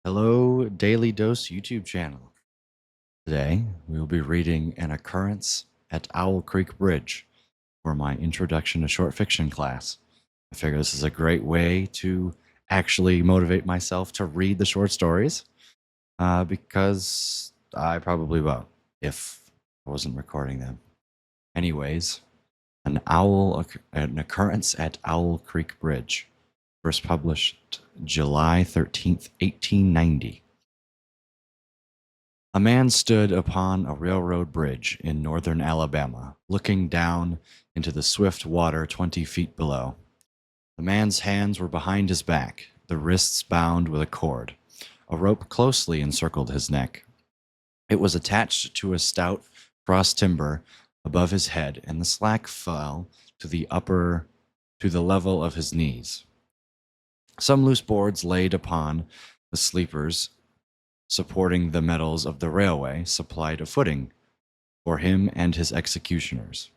Hello, Daily Dose YouTube channel. Today, we will be reading An Occurrence at Owl Creek Bridge for my Introduction to Short Fiction class. I figure this is a great way to actually motivate myself to read the short stories because I probably won't if I wasn't recording them. Anyways, an Occurrence at Owl Creek Bridge, first published July 13th, 1890. A man stood upon a railroad bridge in northern Alabama, looking down into the swift water 20 feet below. The man's hands were behind his back, the wrists bound with a cord. A rope closely encircled his neck. It was attached to a stout cross timber above his head, and the slack fell to the level of his knees. Some loose boards laid upon the sleepers supporting the metals of the railway supplied a footing for him and his executioners,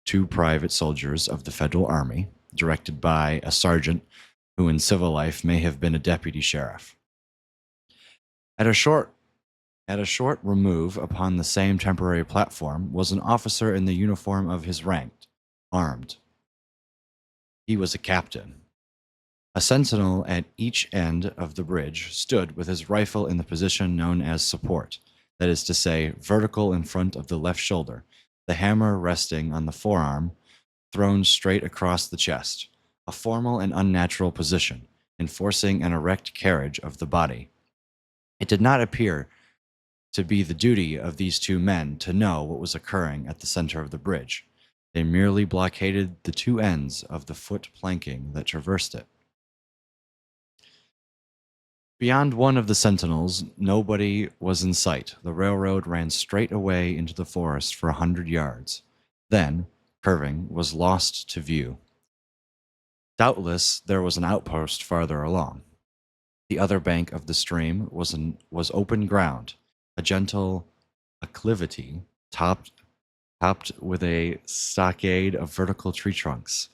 two private soldiers of the Federal Army, directed by a sergeant who in civil life may have been a deputy sheriff. At a short remove upon the same temporary platform was an officer in the uniform of his rank, armed. He was a captain. A sentinel at each end of the bridge stood with his rifle in the position known as support, that is to say, vertical in front of the left shoulder, the hammer resting on the forearm, thrown straight across the chest, a formal and unnatural position, enforcing an erect carriage of the body. It did not appear to be the duty of these two men to know what was occurring at the center of the bridge. They merely blockaded the two ends of the foot planking that traversed it. Beyond one of the sentinels, nobody was in sight. The railroad ran straight away into the forest for 100 yards. Then, curving, was lost to view. Doubtless, there was an outpost farther along. The other bank of the stream was open ground, a gentle acclivity topped with a stockade of vertical tree trunks,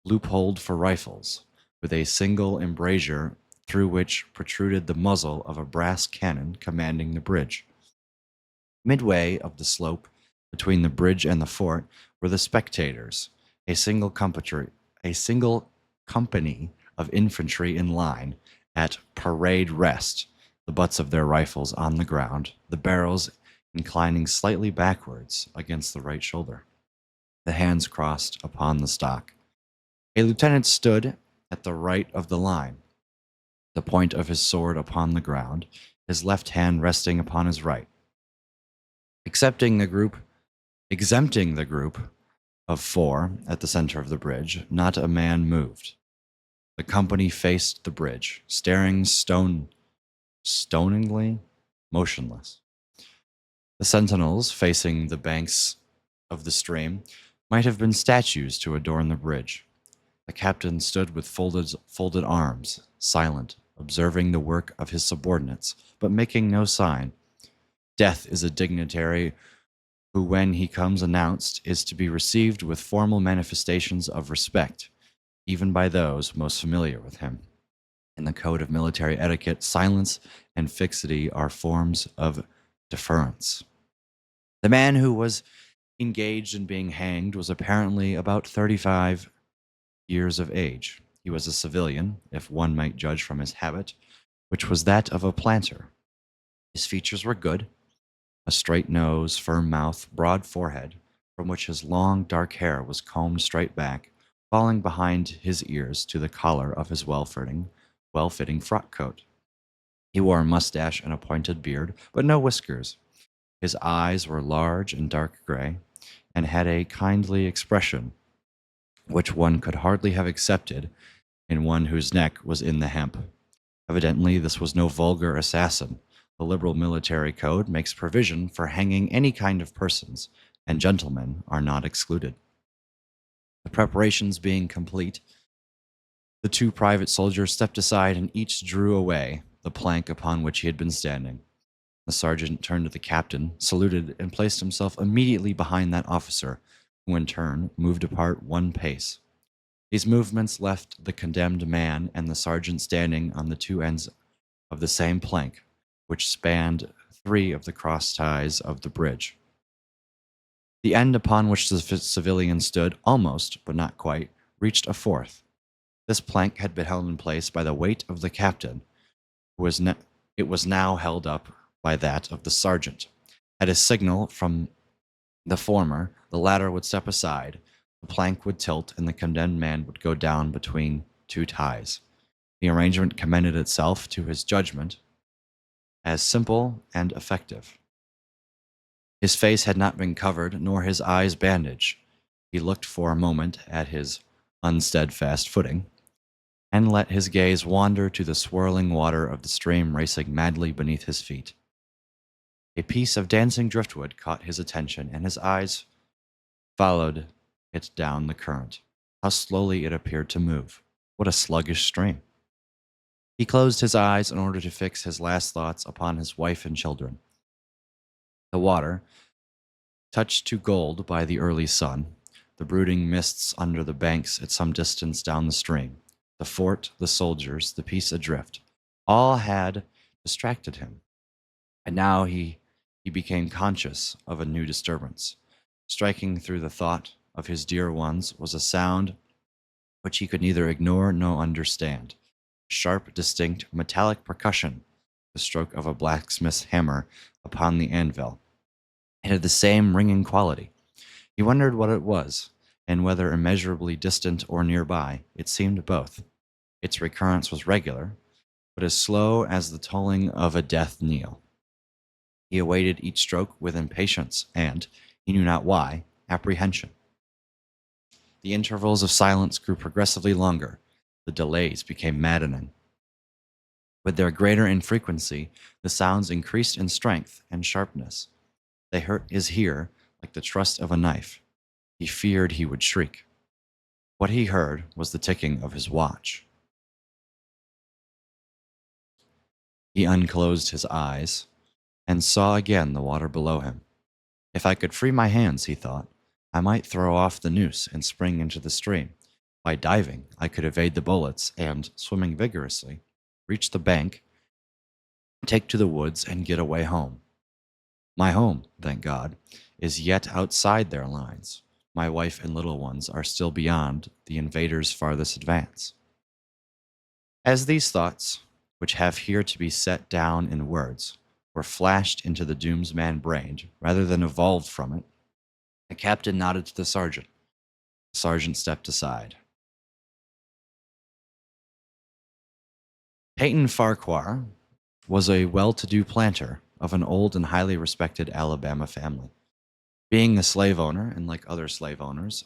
loopholed for rifles, with a single embrasure through which protruded the muzzle of a brass cannon commanding the bridge. Midway of the slope between the bridge and the fort were the spectators, a single company of infantry in line at parade rest, the butts of their rifles on the ground, the barrels inclining slightly backwards against the right shoulder, the hands crossed upon the stock. A lieutenant stood at the right of the line, the point of his sword upon the ground, his left hand resting upon his right. Exempting the group of four at the center of the bridge, not a man moved. The company faced the bridge, staring stoningly motionless. The sentinels facing the banks of the stream might have been statues to adorn the bridge. The captain stood with folded arms, silent, observing the work of his subordinates, but making no sign. Death is a dignitary who, when he comes announced, is to be received with formal manifestations of respect, even by those most familiar with him. In the code of military etiquette, silence and fixity are forms of deference. The man who was engaged in being hanged was apparently about 35 years of age. He was a civilian, if one might judge from his habit, which was that of a planter. His features were good: a straight nose, firm mouth, broad forehead, from which his long dark hair was combed straight back, falling behind his ears to the collar of his well-fitting frock coat. He wore a mustache and a pointed beard, but no whiskers. His eyes were large and dark gray, and had a kindly expression, which one could hardly have accepted in one whose neck was in the hemp. Evidently, this was no vulgar assassin. The liberal military code makes provision for hanging any kind of persons, and gentlemen are not excluded. The preparations being complete, the two private soldiers stepped aside and each drew away the plank upon which he had been standing. The sergeant turned to the captain, saluted, and placed himself immediately behind that officer, who in turn moved apart one pace. These movements left the condemned man and the sergeant standing on the two ends of the same plank, which spanned three of the cross ties of the bridge. The end upon which the civilian stood, almost, but not quite, reached a fourth. This plank had been held in place by the weight of the captain, who was it was now held up by that of the sergeant. At a signal from the former, the latter would step aside, the plank would tilt, and the condemned man would go down between two ties. The arrangement commended itself to his judgment as simple and effective. His face had not been covered, nor his eyes bandaged. He looked for a moment at his unsteadfast footing, and let his gaze wander to the swirling water of the stream racing madly beneath his feet. A piece of dancing driftwood caught his attention, and his eyes followed it down the current. How slowly it appeared to move. What a sluggish stream. He closed his eyes in order to fix his last thoughts upon his wife and children. The water, touched to gold by the early sun, the brooding mists under the banks at some distance down the stream, the fort, the soldiers, the piece adrift, all had distracted him. And now he became conscious of a new disturbance. Striking through the thought of his dear ones was a sound which he could neither ignore nor understand. Sharp, distinct, metallic percussion, the stroke of a blacksmith's hammer upon the anvil. It had the same ringing quality. He wondered what it was, and whether immeasurably distant or nearby. It seemed both. Its recurrence was regular, but as slow as the tolling of a death knell. He awaited each stroke with impatience and, he knew not why, apprehension. The intervals of silence grew progressively longer. The delays became maddening. With their greater infrequency, the sounds increased in strength and sharpness. They hurt his ear like the thrust of a knife. He feared he would shriek. What he heard was the ticking of his watch. He unclosed his eyes and saw again the water below him. If I could free my hands, he thought, I might throw off the noose and spring into the stream. By diving, I could evade the bullets and, swimming vigorously, reach the bank, take to the woods, and get away home. My home, thank God, is yet outside their lines. My wife and little ones are still beyond the invaders' farthest advance. As these thoughts, which have here to be set down in words, were flashed into the doomsman brain rather than evolved from it, the captain nodded to the sergeant. The sergeant stepped aside. Peyton Farquhar was a well-to-do planter of an old and highly respected Alabama family. Being a slave owner, and like other slave owners,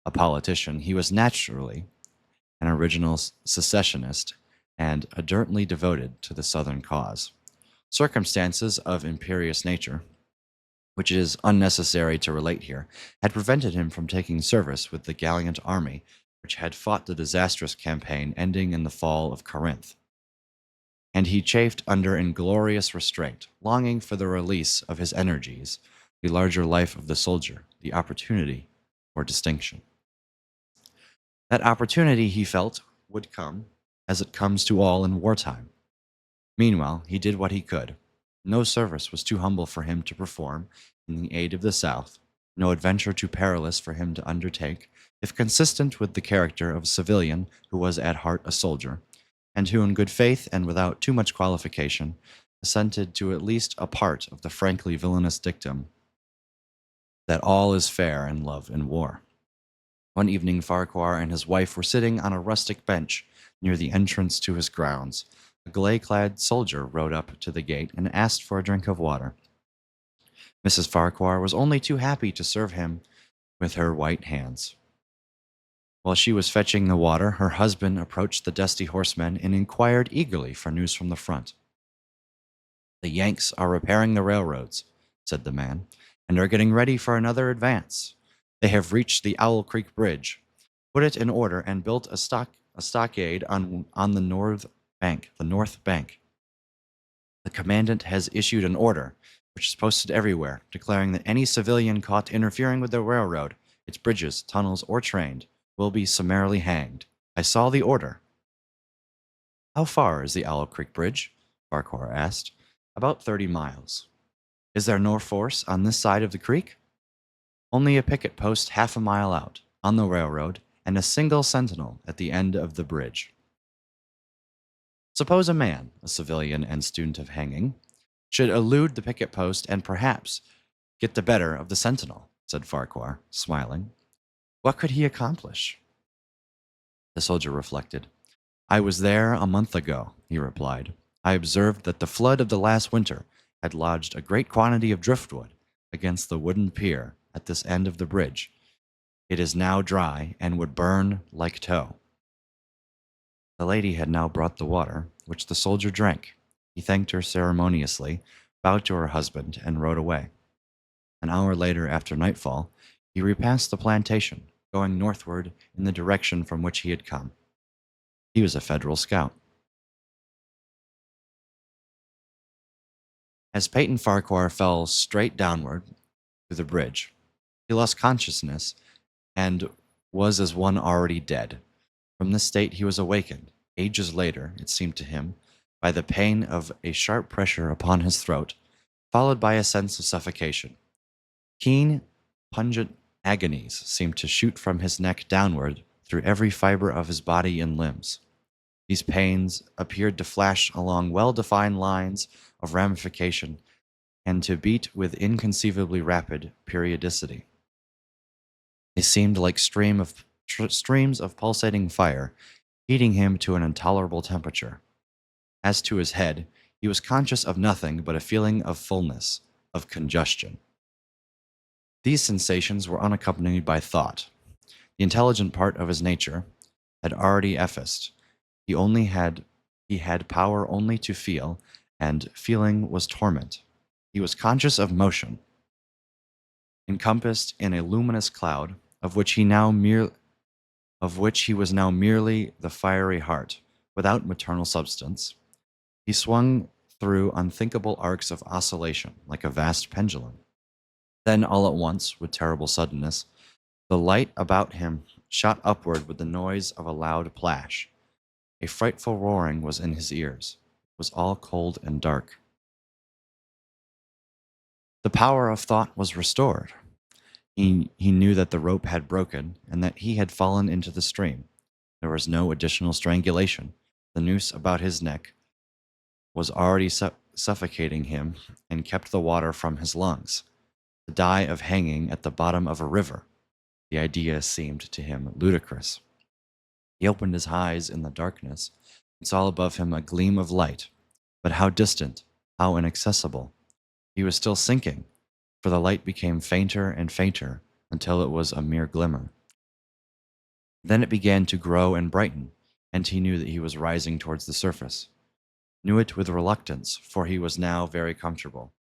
a politician, he was naturally an original secessionist and ardently devoted to the Southern cause. Circumstances of imperious nature, which it is unnecessary to relate here, had prevented him from taking service with the gallant army which had fought the disastrous campaign ending in the fall of Corinth. And he chafed under inglorious restraint, longing for the release of his energies, the larger life of the soldier, the opportunity for distinction. That opportunity, he felt, would come, as it comes to all in wartime. Meanwhile, he did what he could. No service was too humble for him to perform in the aid of the South, no adventure too perilous for him to undertake, if consistent with the character of a civilian who was at heart a soldier, and who in good faith and without too much qualification assented to at least a part of the frankly villainous dictum that all is fair in love and war. One evening Farquhar and his wife were sitting on a rustic bench near the entrance to his grounds. A gray-clad soldier rode up to the gate and asked for a drink of water. Mrs. Farquhar was only too happy to serve him with her white hands. While she was fetching the water, her husband approached the dusty horseman and inquired eagerly for news from the front. "The Yanks are repairing the railroads," said the man, "and are getting ready for another advance. They have reached the Owl Creek Bridge, put it in order, and built a stockade on the north bank. The commandant has issued an order, which is posted everywhere, declaring that any civilian caught interfering with the railroad, its bridges, tunnels, or train, will be summarily hanged. I saw the order." "How far is the Owl Creek Bridge?" Farquhar asked. About 30 miles. Is there no force on this side of the creek? Only a picket post half a mile out, on the railroad, and a single sentinel at the end of the bridge. Suppose a man, a civilian and student of hanging, should elude the picket post and perhaps get the better of the sentinel, said Farquhar, smiling. What could he accomplish? The soldier reflected. I was there a month ago, he replied. I observed that the flood of the last winter had lodged a great quantity of driftwood against the wooden pier at this end of the bridge. It is now dry and would burn like tow. The lady had now brought the water, which the soldier drank. He thanked her ceremoniously, bowed to her husband, and rode away. An hour later, after nightfall, he repassed the plantation, going northward in the direction from which he had come. He was a Federal scout. As Peyton Farquhar fell straight downward through the bridge, he lost consciousness and was as one already dead. From this state he was awakened, ages later, it seemed to him, by the pain of a sharp pressure upon his throat, followed by a sense of suffocation. Keen, pungent agonies seemed to shoot from his neck downward through every fiber of his body and limbs. These pains appeared to flash along well-defined lines of ramification and to beat with inconceivably rapid periodicity. They seemed like streams of pulsating fire, heating him to an intolerable temperature. As to his head, he was conscious of nothing but a feeling of fullness, of congestion. These sensations were unaccompanied by thought. The intelligent part of his nature had already effaced. He had power only to feel, and feeling was torment. He was conscious of motion, encompassed in a luminous cloud, of which he was now merely the fiery heart, without maternal substance. He swung through unthinkable arcs of oscillation, like a vast pendulum. Then, all at once, with terrible suddenness, the light about him shot upward with the noise of a loud plash. A frightful roaring was in his ears. It was all cold and dark. The power of thought was restored. He knew that the rope had broken and that he had fallen into the stream. There was no additional strangulation. The noose about his neck was already suffocating him and kept the water from his lungs. To die of hanging at the bottom of a river. The idea seemed to him ludicrous. He opened his eyes in the darkness and saw above him a gleam of light, but how distant, how inaccessible. He was still sinking, for the light became fainter and fainter until it was a mere glimmer. Then it began to grow and brighten, and he knew that he was rising towards the surface. Knew it with reluctance, for he was now very comfortable.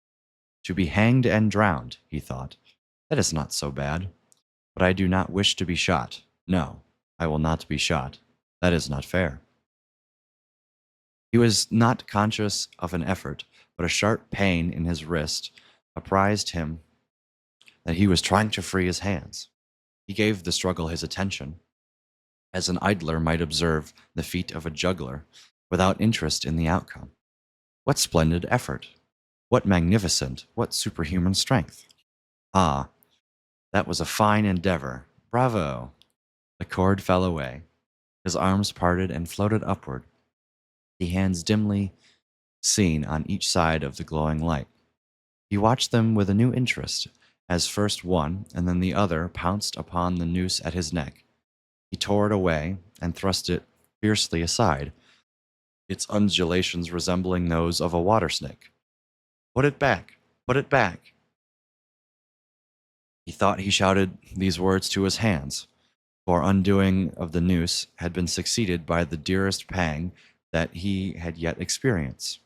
To be hanged and drowned, he thought, that is not so bad. But I do not wish to be shot. No, I will not be shot. That is not fair. He was not conscious of an effort, but a sharp pain in his wrist apprised him that he was trying to free his hands. He gave the struggle his attention, as an idler might observe the feat of a juggler, without interest in the outcome. What splendid effort! What magnificent, what superhuman strength! Ah, that was a fine endeavor. Bravo! The cord fell away. His arms parted and floated upward, the hands dimly seen on each side of the glowing light. He watched them with a new interest, as first one and then the other pounced upon the noose at his neck. He tore it away and thrust it fiercely aside, its undulations resembling those of a water snake. Put it back! Put it back! He thought he shouted these words to his hands, for undoing of the noose had been succeeded by the dearest pang that he had yet experienced.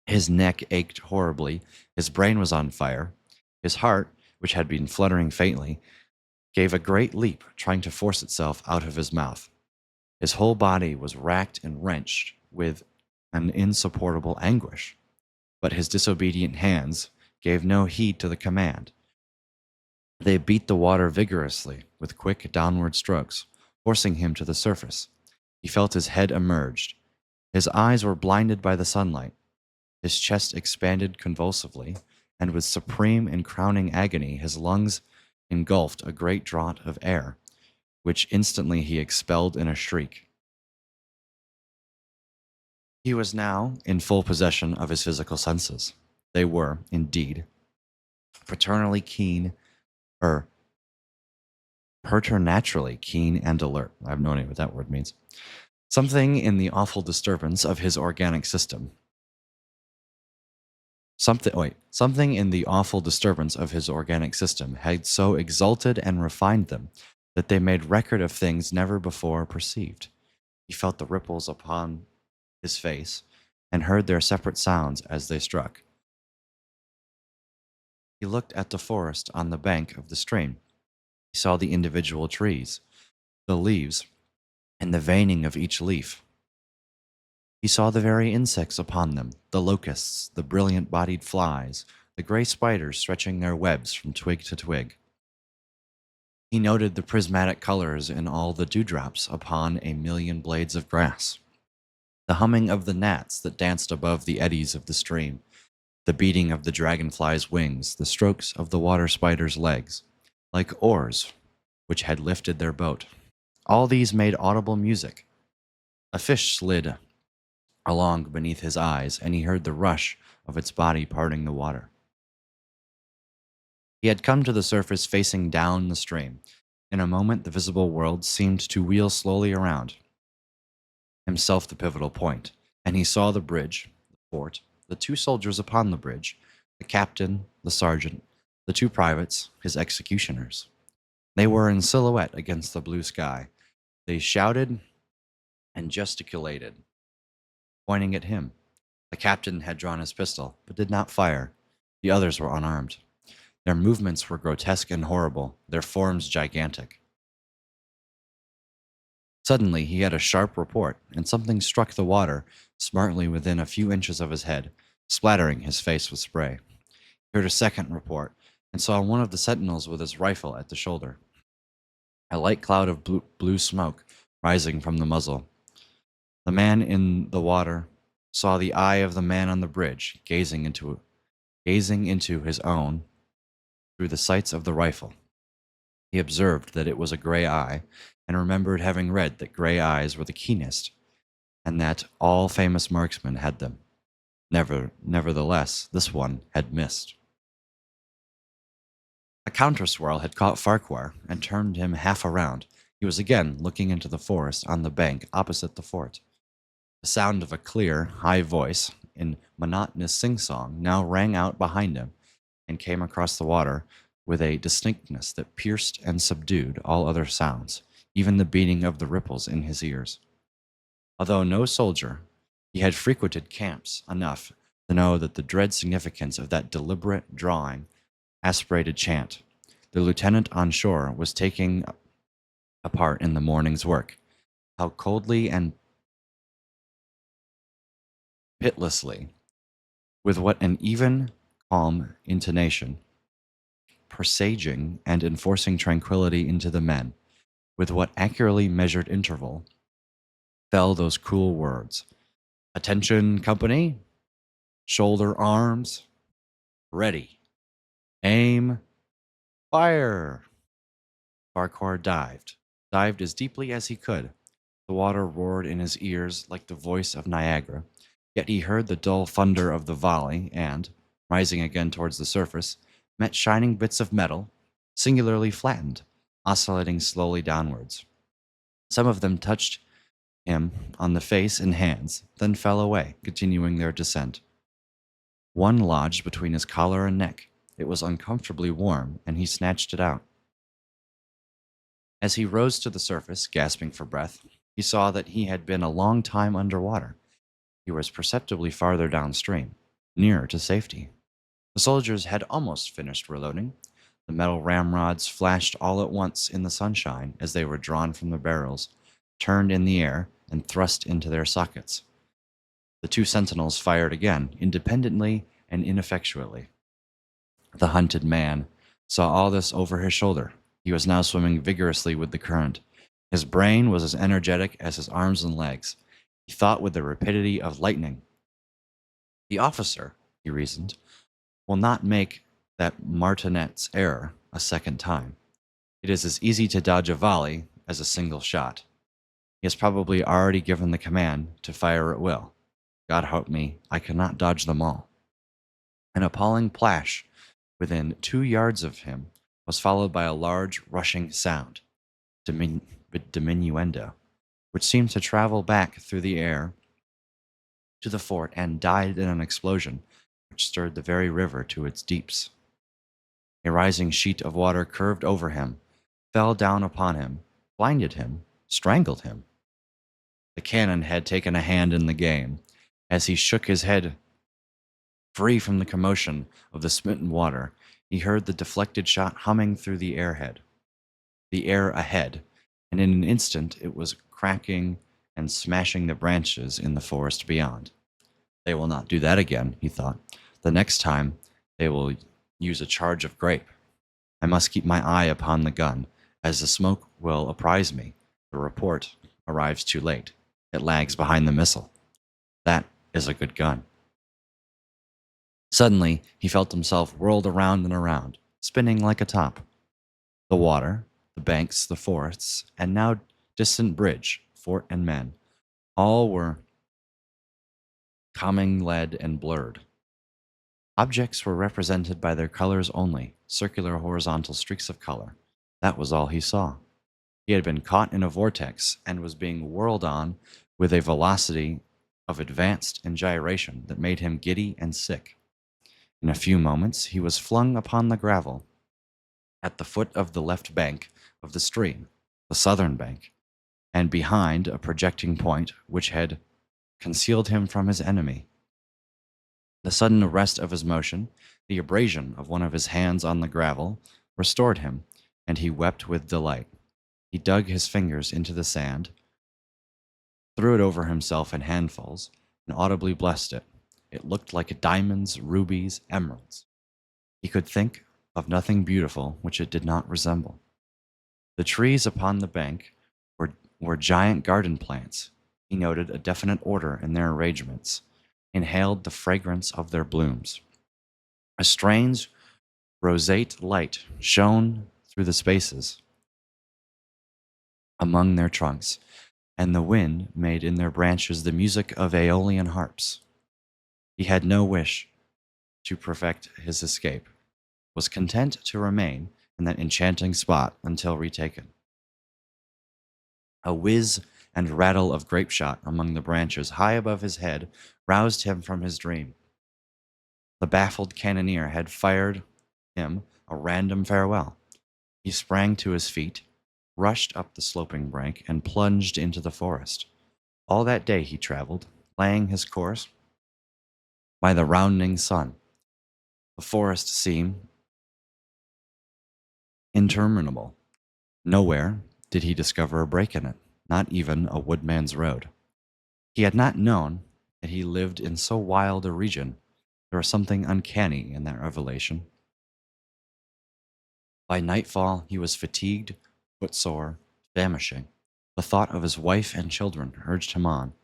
His neck ached horribly, his brain was on fire, his heart, which had been fluttering faintly, gave a great leap, trying to force itself out of his mouth. His whole body was racked and wrenched with an insupportable anguish, but his disobedient hands gave no heed to the command. They beat the water vigorously with quick downward strokes, forcing him to the surface. He felt his head emerged. His eyes were blinded by the sunlight. His chest expanded convulsively, and with supreme and crowning agony, his lungs engulfed a great draught of air, which instantly he expelled in a shriek. He was now in full possession of his physical senses. They were, indeed, paternally keen, or preternaturally keen and alert. I have no idea what that word means. Something in the awful disturbance of his organic system. Something in the awful disturbance of his organic system had so exalted and refined them that they made record of things never before perceived. He felt the ripples upon his face and heard their separate sounds as they struck. He looked at the forest on the bank of the stream. He saw the individual trees, the leaves, and the veining of each leaf. He saw the very insects upon them, the locusts, the brilliant bodied flies, the gray spiders stretching their webs from twig to twig. He noted the prismatic colors in all the dewdrops upon a million blades of grass, the humming of the gnats that danced above the eddies of the stream, the beating of the dragonfly's wings, the strokes of the water spider's legs, like oars which had lifted their boat. All these made audible music. A fish slid along beneath his eyes, and he heard the rush of its body parting the water. He had come to the surface facing down the stream. In a moment, the visible world seemed to wheel slowly around, himself the pivotal point, and he saw the bridge, the fort, the two soldiers upon the bridge, the captain, the sergeant, the two privates, his executioners. They were in silhouette against the blue sky. They shouted and gesticulated, pointing at him. The captain had drawn his pistol, but did not fire. The others were unarmed. Their movements were grotesque and horrible, their forms gigantic. Suddenly he had a sharp report, and something struck the water smartly within a few inches of his head, splattering his face with spray. He heard a second report, and saw one of the sentinels with his rifle at the shoulder. A light cloud of blue smoke rising from the muzzle. The man in the water saw the eye of the man on the bridge gazing into his own through the sights of the rifle. He observed that it was a gray eye, and remembered having read that gray eyes were the keenest, and that all famous marksmen had them. Nevertheless, this one had missed. A counterswirl had caught Farquhar and turned him half around. He was again looking into the forest on the bank opposite the fort. The sound of a clear, high voice in monotonous sing-song now rang out behind him and came across the water with a distinctness that pierced and subdued all other sounds, even the beating of the ripples in his ears. Although no soldier, he had frequented camps enough to know that the dread significance of that deliberate, drawing, aspirated chant. The lieutenant on shore was taking a part in the morning's work. How coldly and pitilessly, with what an even, calm intonation, presaging and enforcing tranquility into the men, with what accurately measured interval, fell those cruel words. Attention, company. Shoulder arms. Ready. Aim. Fire. Farquhar dived as deeply as he could. The water roared in his ears like the voice of Niagara, yet he heard the dull thunder of the volley and, rising again towards the surface, met shining bits of metal, singularly flattened, oscillating slowly downwards. Some of them touched him on the face and hands, then fell away, continuing their descent. One lodged between his collar and neck. It was uncomfortably warm, and he snatched it out. As he rose to the surface, gasping for breath, he saw that he had been a long time under water. He was perceptibly farther downstream, nearer to safety. The soldiers had almost finished reloading. The metal ramrods flashed all at once in the sunshine as they were drawn from the barrels, turned in the air, and thrust into their sockets. The two sentinels fired again, independently and ineffectually. The hunted man saw all this over his shoulder. He was now swimming vigorously with the current. His brain was as energetic as his arms and legs. He thought with the rapidity of lightning. The officer, he reasoned, will not make that martinet's error a second time. It is as easy to dodge a volley as a single shot. He has probably already given the command to fire at will. God help me, I cannot dodge them all. An appalling plash within 2 yards of him was followed by a large rushing sound, diminuendo, which seemed to travel back through the air to the fort and died in an explosion which stirred the very river to its deeps. A rising sheet of water curved over him, fell down upon him, blinded him, strangled him. The cannon had taken a hand in the game. As he shook his head free from the commotion of the smitten water, he heard the deflected shot humming through the air ahead, and in an instant it was cracking and smashing the branches in the forest beyond. They will not do that again, he thought. The next time they will use a charge of grape. I must keep my eye upon the gun, as the smoke will apprise me. The report arrives too late. It lags behind the missile. That is a good gun. Suddenly, he felt himself whirled around and around, spinning like a top. The water, the banks, the forests, and now distant bridge, fort, and men, all were commingled and blurred. Objects were represented by their colors only, circular horizontal streaks of color. That was all he saw. He had been caught in a vortex and was being whirled on with a velocity of advanced and gyration that made him giddy and sick. In a few moments, he was flung upon the gravel at the foot of the left bank of the stream, the southern bank, and behind a projecting point which had concealed him from his enemy. The sudden arrest of his motion, the abrasion of one of his hands on the gravel, restored him, and he wept with delight. He dug his fingers into the sand, threw it over himself in handfuls, and audibly blessed it. It looked like diamonds, rubies, emeralds. He could think of nothing beautiful which it did not resemble. The trees upon the bank were giant garden plants. He noted a definite order in their arrangements, inhaled the fragrance of their blooms. A strange roseate light shone through the spaces among their trunks, and the wind made in their branches the music of aeolian harps. He had no wish to perfect his escape, was content to remain in that enchanting spot until retaken. A whiz and rattle of grape shot among the branches high above his head roused him from his dream. The baffled cannoneer had fired him a random farewell. He sprang to his feet, rushed up the sloping bank, and plunged into the forest. All that day he traveled, laying his course by the rounding sun. The forest seemed interminable. Nowhere did he discover a break in it, not even a woodman's road. He had not known that he lived in so wild a region. There was something uncanny in that revelation. By nightfall, he was fatigued, footsore, famishing. The thought of his wife and children urged him on.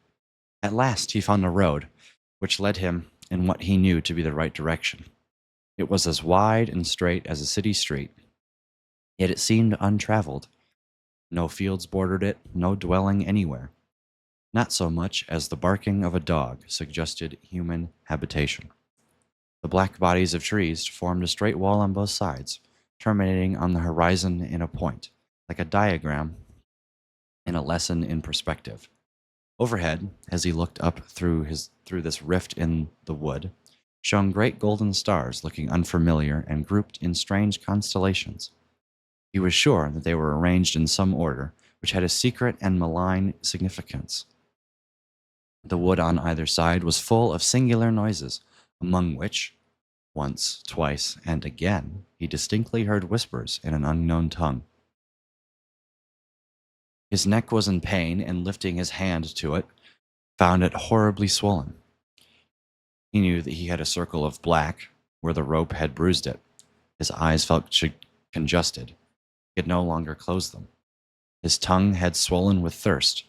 At last, he found a road which led him in what he knew to be the right direction. It was as wide and straight as a city street, yet it seemed untraveled. No fields bordered it, no dwelling anywhere. Not so much as the barking of a dog suggested human habitation. The black bodies of trees formed a straight wall on both sides, terminating on the horizon in a point, like a diagram in a lesson in perspective. Overhead, as he looked up through this rift in the wood, shone great golden stars looking unfamiliar and grouped in strange constellations. He was sure that they were arranged in some order which had a secret and malign significance. The wood on either side was full of singular noises, among which, once, twice, and again, he distinctly heard whispers in an unknown tongue. His neck was in pain, and lifting his hand to it, found it horribly swollen. He knew that he had a circle of black where the rope had bruised it. His eyes felt congested. He could no longer close them. His tongue had swollen with thirst.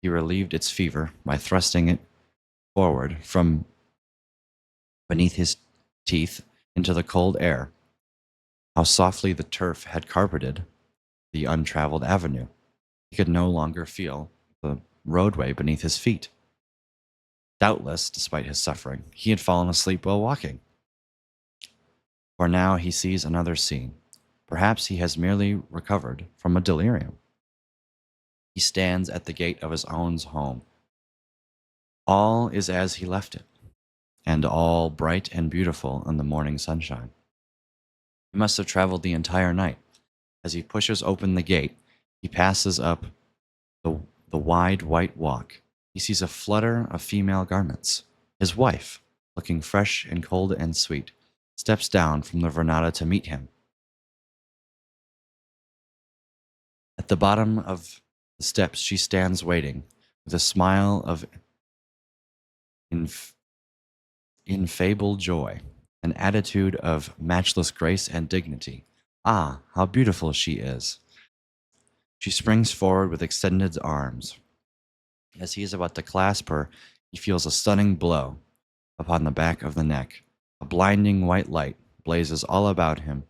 He relieved its fever by thrusting it forward from beneath his teeth into the cold air. How softly the turf had carpeted the untraveled avenue. He could no longer feel the roadway beneath his feet. Doubtless, despite his suffering, he had fallen asleep while walking. For now he sees another scene. Perhaps he has merely recovered from a delirium. He stands at the gate of his own home. All is as he left it, and all bright and beautiful in the morning sunshine. He must have traveled the entire night. As he pushes open the gate, he passes up the, the wide white walk. He sees a flutter of female garments. His wife, looking fresh and cold and sweet, steps down from the veranda to meet him. At the bottom of the steps, she stands waiting, with a smile of infable joy, an attitude of matchless grace and dignity. Ah, how beautiful she is! She springs forward with extended arms. As he is about to clasp her, he feels a stunning blow upon the back of the neck. A blinding white light blazes all about him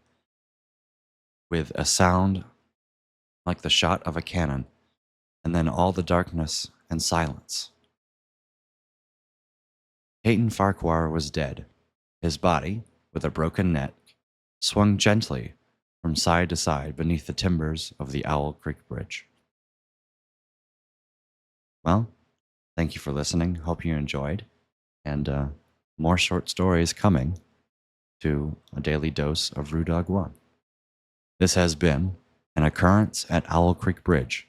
with a sound like the shot of a cannon, and then all the darkness and silence. Peyton Farquhar was dead. His body, with a broken neck, swung gently from side to side beneath the timbers of the Owl Creek Bridge. Well, thank you for listening. Hope you enjoyed. And more short stories coming to a daily dose of Rue Dog One. This has been An Occurrence at Owl Creek Bridge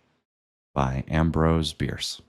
by Ambrose Bierce.